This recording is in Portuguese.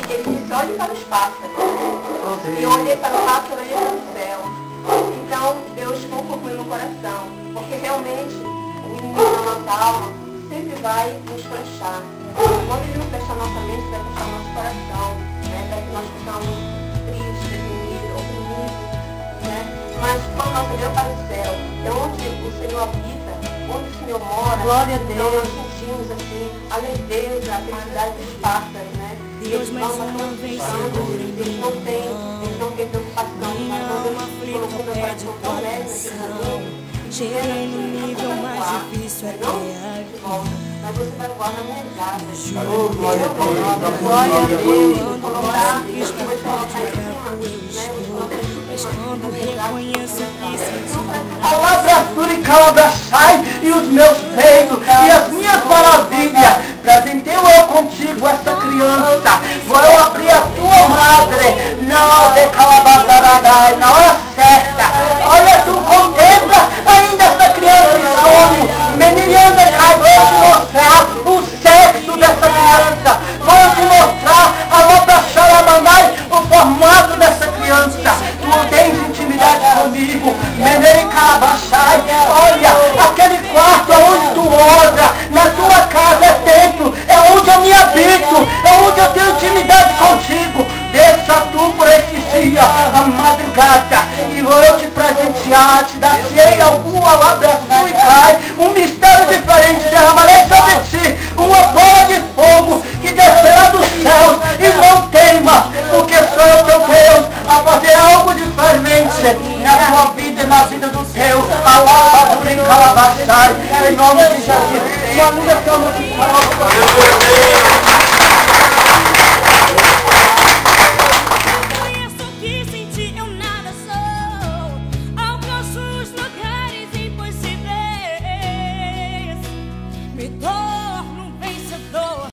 ele disse, olhe para os pássaros. E eu olhei para o pássaro, olhei para o céu. Então, Deus confortou meu coração, porque realmente o inimigo da nossa alma sempre vai nos fechar. Quando ele não fechar nossa mente, vai fechar nosso coração, né? Para que nós ficamos tristes, deprimidos, oprimidos, né? Mas quando nós olhamos para o céu, é onde o Senhor habita, onde o Senhor mora, glória a Deus, então nós sentimos assim a leveza, a felicidade dos pássaros, né? Eles vão matando eles não têm preocupação, mas quando Deus colocou meu coração tão leve naquele caminho, cheguei no nível mais difícil até aqui. mas você vai voar na minha casa. Glória a Deus, Glória a Deus. Mas quando reconheço que senti A labratura e calabrachai e os meus peitos e as minhas maravilhas. Presentei eu contigo essa criança. Vou eu abrir a tua madre na hora de calabazaradai, na hora certa. Olha, tu contempla ainda essa criança em sonho. Menina, cai, vou te mostrar o sexo dessa criança. Vou te mostrar a labrachai, o formato dessa criança. Tu não tens intimidade comigo. Menei calabachai. Olha, aquele quarto onde tu ora, na tua casa é templo, é onde eu me habito, é onde eu tenho intimidade contigo. Desça tu por esse dia, a madrugada, e vou eu te presentear, te dar alguma labração e cai, um mistério diferente, derramarei sobre ti, uma bola de fogo que descerá dos céus e não teima, porque sou eu teu Deus, a fazer algo diferente na tua vida e na vida do teu, a lavadura em calabachai, em nome de Jesus. Sua língua é tão